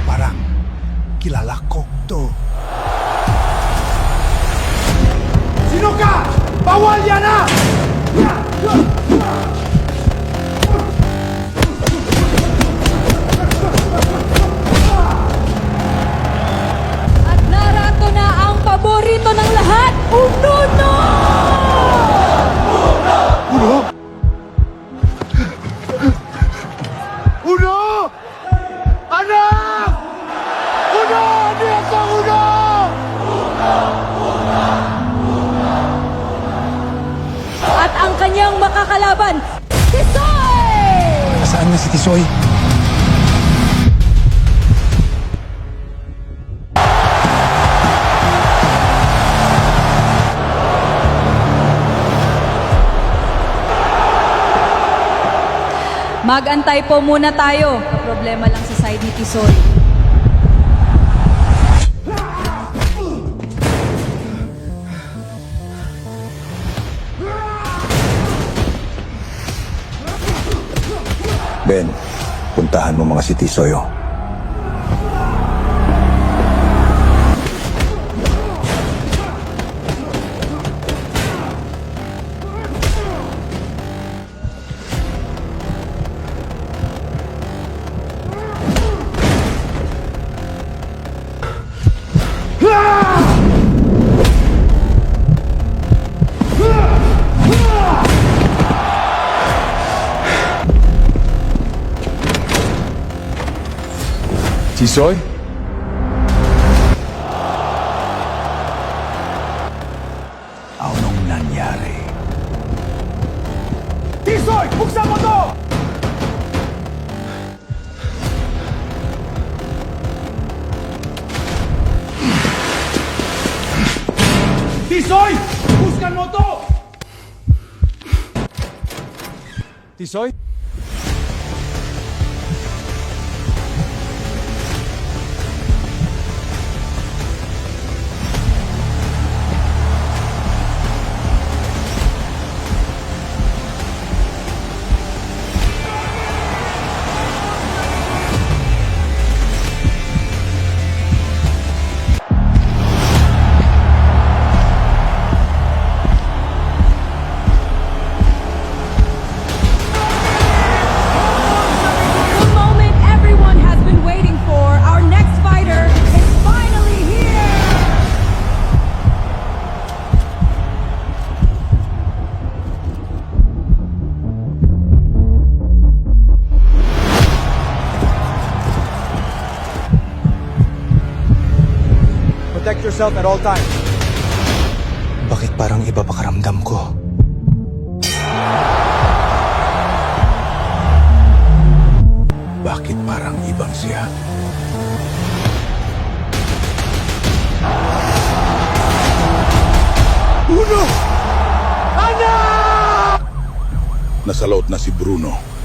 Parang kilala ko to. Sino ka? Bawal yan na! At narito na ang paborito ng lahat, Uno! Uno? Uno! Anak! Uno! Hindi ako Uno! At ang kanyang makakalaban, Tisoy! Saan na si Tisoy? Mag-antay po muna tayo. Problema lang sa side ni Tisoy. Ben, puntahan mo mga si Tisoy. Tisoy? Anong nangyari? Tisoy! Buksan mo to! Tisoy! Buskan mo to! Tisoy? yourself at all times. Bakit parang iba pakaramdam ko? Bakit parang ibang siya? Uno! Anak! Nasa loob na si Bruno.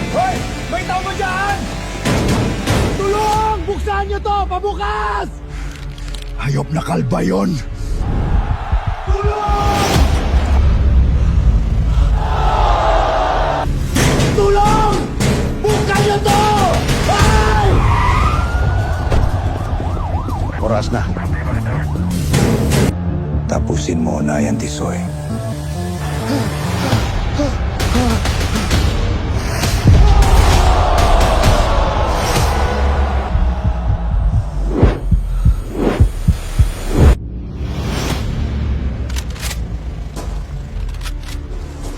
Hoy! May tao ba dyan? Tulong! Buksan niyo to! Pabukas! Hayop na kalba yun! Tulong! Buksan niyo to! Ay! Oras na. Tapusin mo na yan, Tisoy.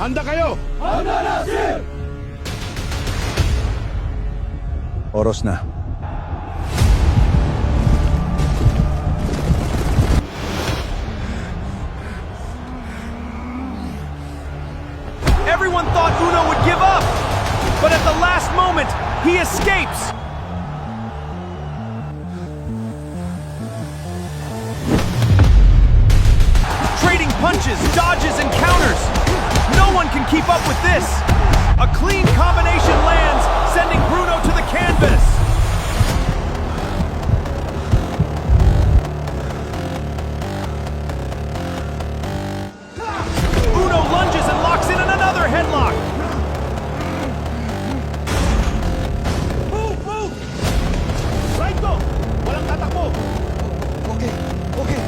Handa kayo! Handa na, sir! Oras na. Everyone thought Uno would give up, but at the last moment, he escapes. Trading punches, dodges, and counters. No one can keep up with this. A clean combination lands, sending Bruno to the canvas. Uno lunges and locks in another headlock. Move! Move! Right to! Walang tatakbo! Okay, okay.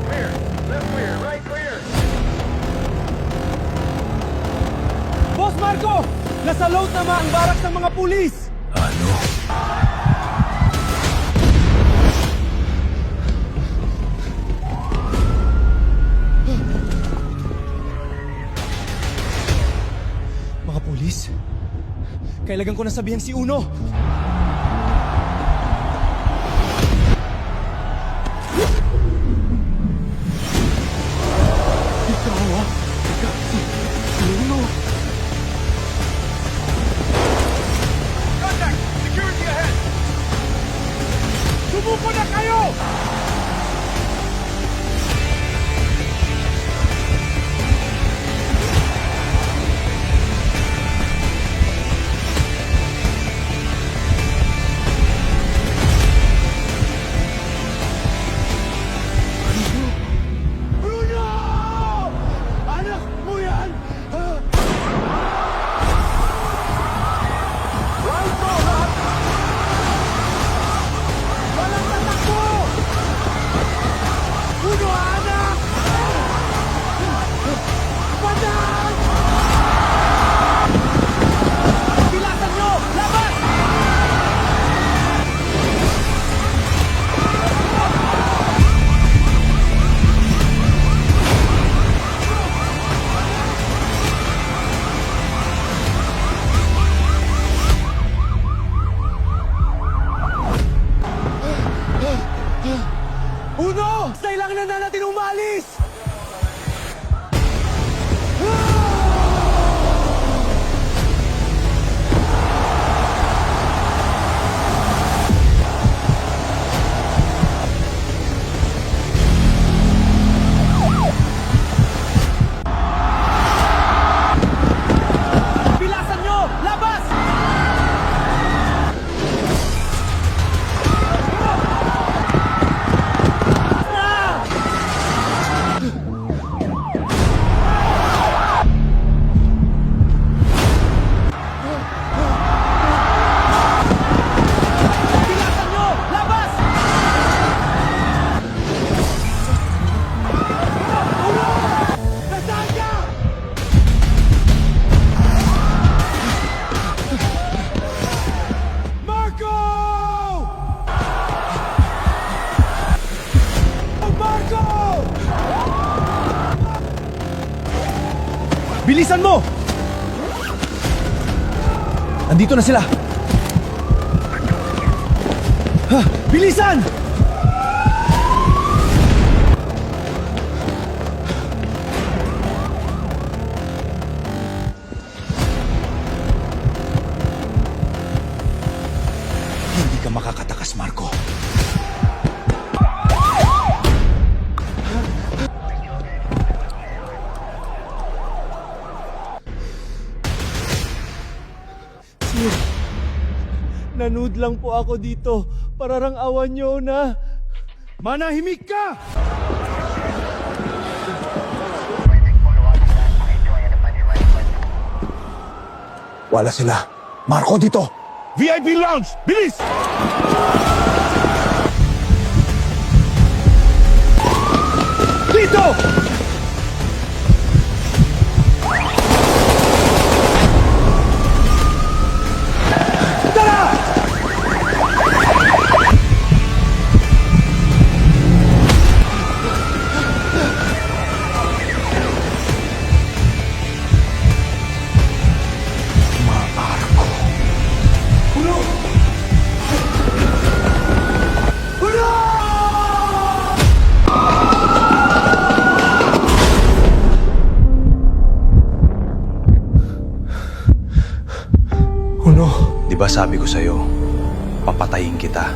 Clear. Left clear. Right clear. Boss Marco! Nasa load naman ang barak ng mga pulis! Ano? Mga pulis? Kailangan ko nasabihan si Uno. Contact! Security ahead! Sumuko na kayo! Bruno! Anak mo yan! Right to! Walang tatakbo! Uno! Kailangan na natin umalis! Bilasan nyo! Labas! Bilasan nyo! Labas! Nasaan ka? Marco! Marco! Bilisan mo! Andito na sila! Ha, bilisan! Hindi ka makakatakas, Marco. Nanood lang po ako dito. Pararang awan nyo na. Manahimik ka! Wala sila. Marco, dito! VIP Lounge! Bilis! Dito! Uno, Di ba sabi ko sa'yo, papatayin kita.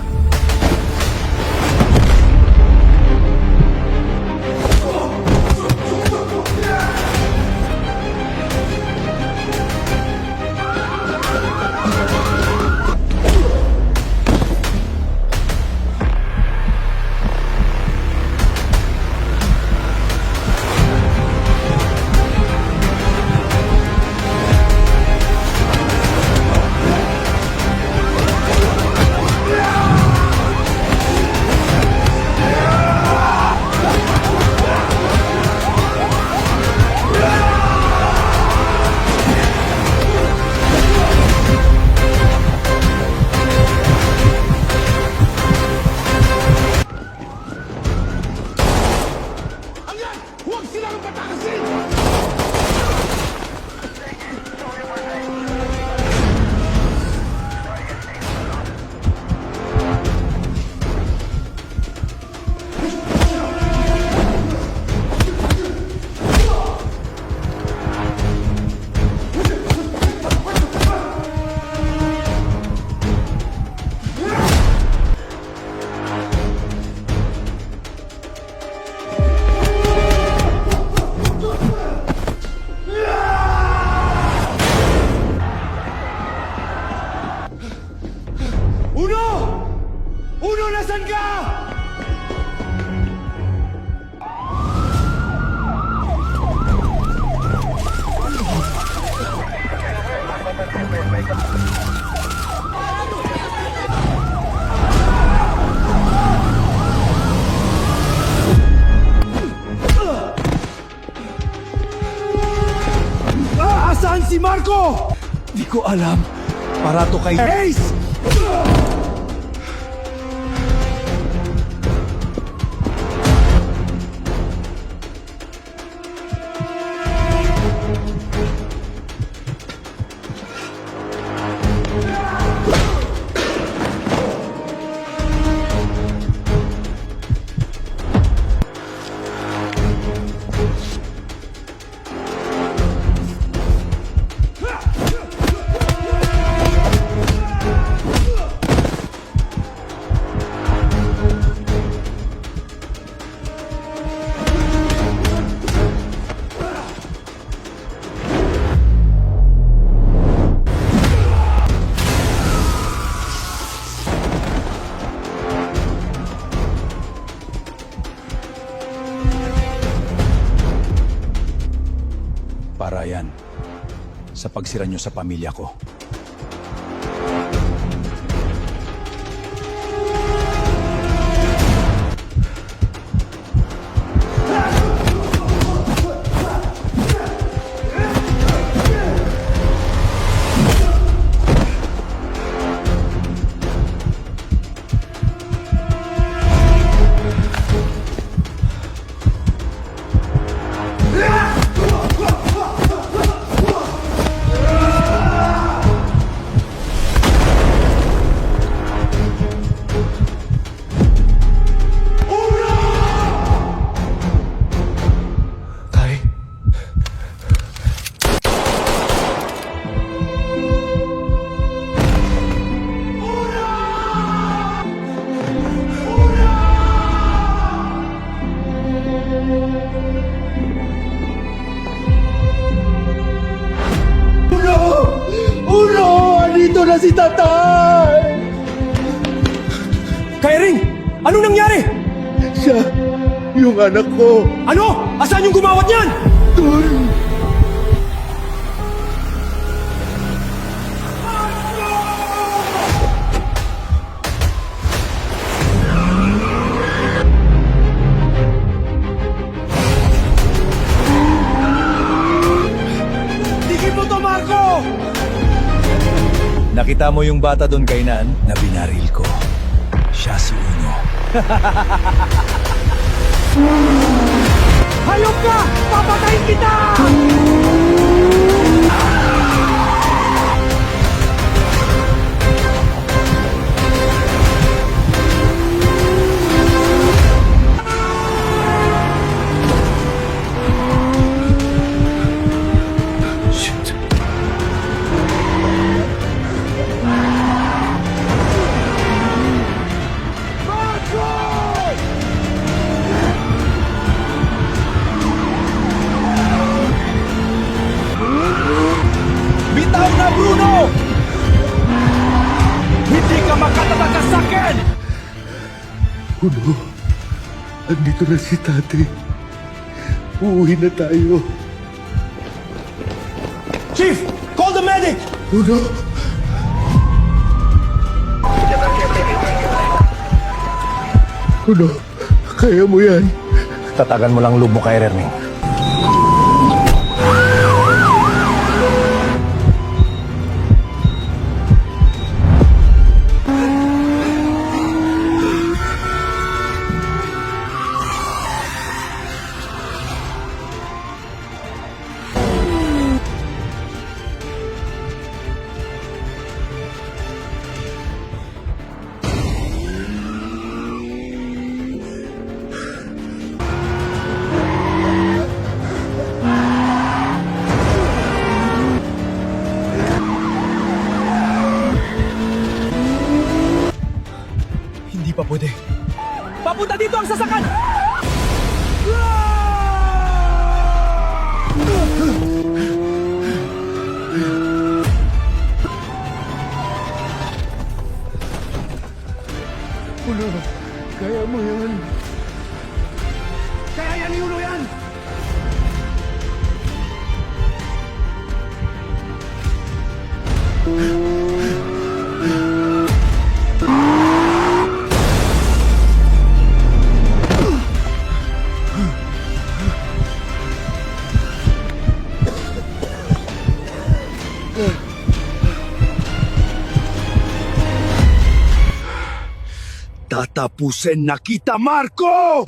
Huwag silang patakasin! Uno! Uno, nasan ka? Saan si Marco? Di ko alam. Parato kay Ace! sa pagsira nyo sa pamilya ko. Andito na si Tatay! Kairing! Anong nangyari? Siya, yung anak ko. Ano? Asan yung gumawat niyan? Doon! Tigil mo to, Marco! Nakita mo yung bata doon kay Nan na binaril ko. Siya si Uno. Hayop ka! Papatayin kita! Bitaw na, Bruno! Hindi ka makatatakas sa akin! Uno, andito na si Tatay. Uuwi na tayo. Chief! Call the medic! Uno! Uno, kaya mo yan. Tatagan mo lang loob mo kay Erning. Hindi pa pwede. Papunta dito ang sasakan! Uno, kaya mo yan. Kaya yan ni Uno yan! Tatapusin na kita, Marco!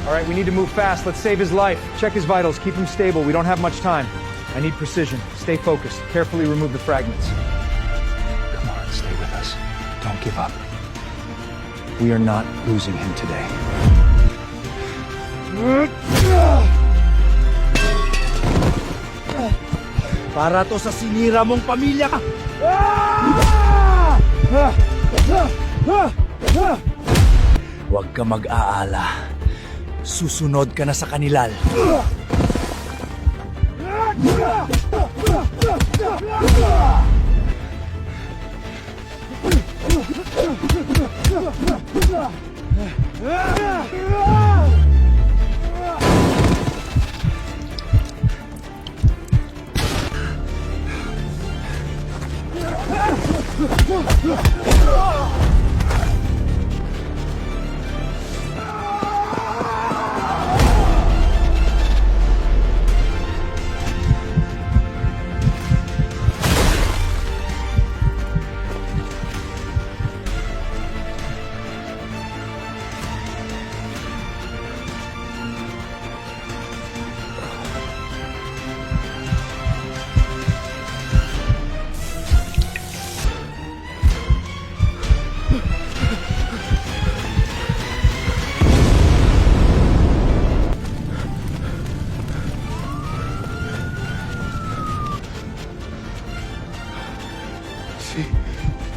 All right, we need to move fast. Let's save his life. Check his vitals. Keep him stable. We don't have much time. I need precision. Stay focused. Carefully remove the fragments. Come on, stay with us. Don't give up. We are not losing him today. Para to sa sinira mong pamilya ka! Huwag ka mag-aala. Susunod ka na sa kanila.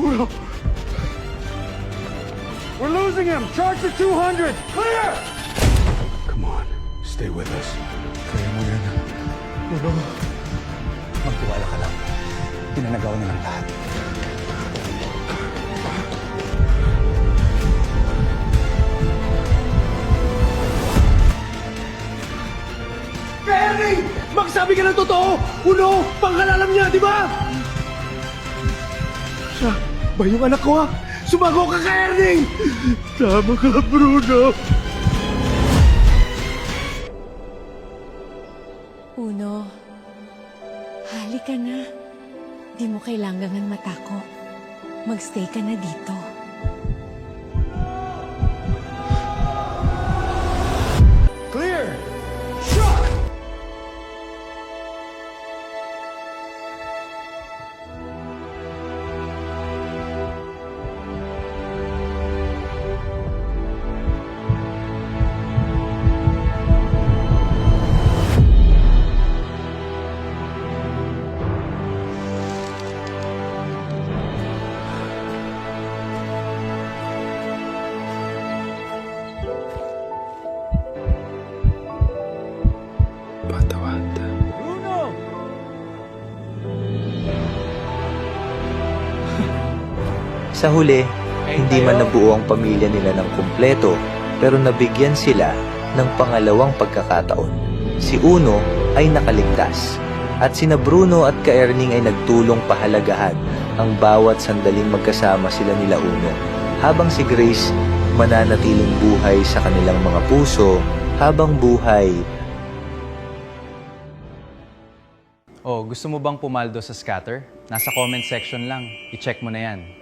Uno! We're losing him! Charge to 200! Clear! Come on, stay with us. Kaya mo yan. Uno. Magtiwala ka lang. Pinanagawa na ng lahat. Henry! Magsabi ka ng totoo! Uno! Pangalalam niya, di ba? Siya ba yung anak ko, ha? Sumago ka kay Erning! Tama ka, Bruno! Uno, halika na. Di mo kailangan matako. Magstay ka na dito. Clear! Shot! Bruno! Sa huli, hindi man nabuo ang pamilya nila ng kumpleto, pero nabigyan sila ng pangalawang pagkakataon. Si Uno ay nakaligtas, at sina Bruno at ka-Erning ay nagtulong pahalagahan ang bawat sandaling magkasama sila nila Uno, habang si Grace mananatiling buhay sa kanilang mga puso habang buhay. Oh, gusto mo bang pumaldo sa scatter? Nasa comment section lang. I-check mo na yan.